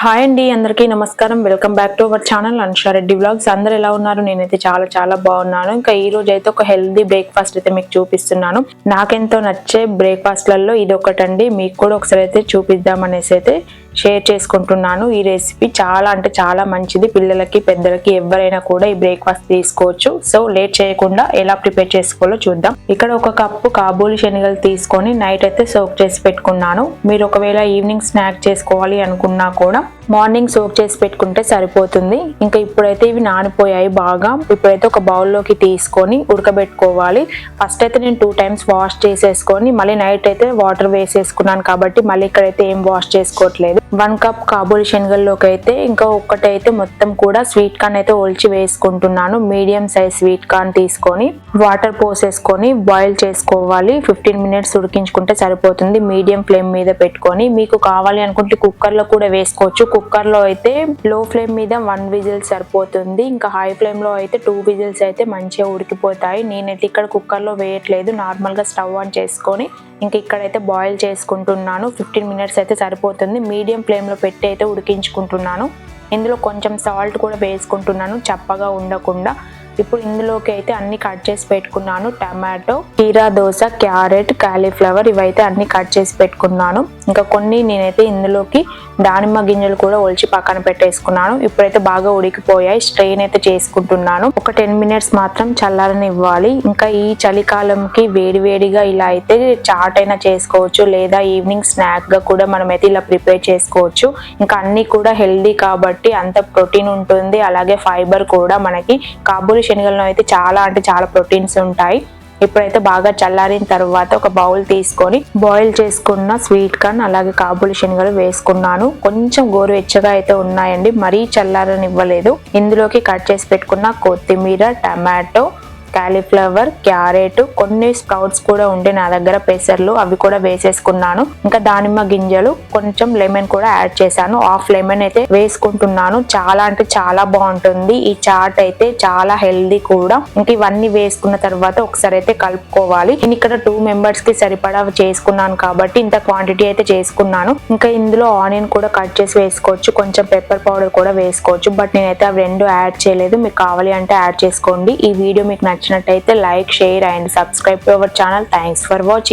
Hi అండి, అందరికీ నమస్కారం. Welcome back to our channel Anusha Reddy vlogs. అందరు ఎలా ఉన్నారు? నేనైతే చాలా బాగున్నాను. ఇంకా ఈ రోజు అయితే ఒక హెల్దీ బ్రేక్ఫాస్ట్ అయితే మీకు చూపిస్తున్నాను. నాకెంతో నచ్చే బ్రేక్ఫాస్ట్లలో ఇది ఒకటండి. మీకు కూడా ఒకసారి అయితే చూపిద్దాం అనేసి అయితే షేర్ చేసుకుంటున్నాను. ఈ రెసిపీ చాలా మంచిది. పిల్లలకి పెద్దలకి ఎవరైనా కూడా ఈ బ్రేక్ఫాస్ట్ తీసుకోవచ్చు. సో లేట్ చేయకుండా ఎలా ప్రిపేర్ చేసుకోవాలో చూద్దాం. ఇక్కడ ఒక కప్పు కాబూలి శనగలు తీసుకొని నైట్ అయితే సోక్ చేసి పెట్టుకున్నాను. మీరు ఒకవేళ ఈవినింగ్ స్నాక్ చేసుకోవాలి అనుకున్నా కూడా మార్నింగ్ సోక్ చేసి పెట్టుకుంటే సరిపోతుంది. ఇంకా ఇప్పుడైతే ఇవి నానిపోయాయి బాగా. ఇప్పుడైతే ఒక బౌల్లోకి తీసుకొని ఉడకబెట్టుకోవాలి. ఫస్ట్ అయితే నేను 2 times వాష్ చేసేసుకొని మళ్ళీ నైట్ అయితే వాటర్ వేసేసుకున్నాను కాబట్టి మళ్ళీ ఇక్కడైతే ఏం వాష్ చేసుకోవట్లేదు. 1 కప్ కాబూలి శనగల్లోకి అయితే ఇంకా ఒక్కటైతే మొత్తం కూడా స్వీట్ కార్న్ అయితే ఒలిచి వేసుకుంటున్నాను. మీడియం సైజ్ స్వీట్ కార్న్ తీసుకొని వాటర్ పోసేసుకొని బాయిల్ చేసుకోవాలి. 15 minutes ఉడికించుకుంటే సరిపోతుంది. మీడియం ఫ్లేమ్ మీద పెట్టుకొని, మీకు కావాలి అనుకుంటే కుక్కర్ లో కూడా వేసుకోవచ్చు. కుక్కర్ లో అయితే లో ఫ్లేమ్ మీద 1 whistle సరిపోతుంది. ఇంకా హై ఫ్లేమ్ లో అయితే 2 whistles అయితే మంచిగా ఉడికిపోతాయి. నేనైతే ఇక్కడ కుక్కర్ లో వేయట్లేదు, నార్మల్ గా స్టవ్ ఆన్ చేసుకొని ఇంకా ఇక్కడైతే బాయిల్ చేసుకుంటున్నాను. 15 minutes అయితే సరిపోతుంది. మీడియం ఫ్లేమ్ లో పెట్టి అయితే ఉడికించుకుంటున్నాను. ఇందులో కొంచెం సాల్ట్ కూడా వేసుకుంటున్నాను చప్పగా ఉండకుండా. ఇప్పుడు ఇందులోకి అయితే అన్ని కట్ చేసి పెట్టుకున్నాను. టమాటో, కీరా దోస, క్యారెట్, కాలీఫ్లవర్ ఇవైతే అన్ని కట్ చేసి పెట్టుకున్నాను. ఇంకా కొన్ని నేనైతే ఇందులోకి దానిమ్మ గింజలు కూడా ఒలిచి పక్కన పెట్టేసుకున్నాను. ఇప్పుడైతే బాగా ఉడికిపోయాయి. స్ట్రెయిన్ అయితే చేసుకుంటున్నాను. ఒక 10 minutes మాత్రం చల్లారనివ్వాలి. ఇంకా ఈ చలికాలంకి వేడివేడిగా ఇలా అయితే చాట్ అయినా చేసుకోవచ్చు, లేదా ఈవినింగ్ స్నాక్ గా కూడా మనం అయితే ఇలా ప్రిపేర్ చేసుకోవచ్చు. ఇంకా అన్ని కూడా హెల్దీ కాబట్టి అంత ప్రోటీన్ ఉంటుంది, అలాగే ఫైబర్ కూడా. మనకి కాబూలి శనగల్లో అయితే చాలా ప్రోటీన్స్ ఉంటాయి. ఇప్పుడైతే బాగా చల్లారిన తర్వాత ఒక బౌల్ తీసుకొని బాయిల్ చేసుకున్న స్వీట్ కార్న్ అలాగే కాబూలి శనగలు వేసుకున్నాను. కొంచెం గోరువెచ్చగా అయితే ఉన్నాయండి, మరీ చల్లారనివ్వలేదు. ఇందులోకి కట్ చేసి పెట్టుకున్న కొత్తిమీర, టమాటో, కాలీఫ్లవర్, క్యారెట్, కొన్ని స్ప్రౌట్స్ కూడా ఉండే నా దగ్గర పెసర్లు, అవి కూడా వేసేసుకున్నాను. ఇంకా దానిమ్మ గింజలు, కొంచెం లెమన్ కూడా యాడ్ చేశాను. హాఫ్ లెమన్ అయితే వేసుకుంటున్నాను. చాలా బాగుంటుంది ఈ చాట్ అయితే, చాలా హెల్దీ కూడా. ఇంకా ఇవన్నీ వేసుకున్న తర్వాత ఒకసారి అయితే కలుపుకోవాలి. నేను ఇక్కడ 2 members కి సరిపడా చేసుకున్నాను కాబట్టి ఇంత క్వాంటిటీ అయితే చేసుకున్నాను. ఇంకా ఇందులో ఆనియన్ కూడా కట్ చేసి వేసుకోవచ్చు, కొంచెం పెప్పర్ పౌడర్ కూడా వేసుకోవచ్చు. బట్ నేనైతే అవి 2 యాడ్ చేయలేదు. మీకు కావాలి అంటే యాడ్ చేసుకోండి. ఈ వీడియో మీకు నచ్చినట్టయితే like, share and subscribe to our channel. Thanks for watching.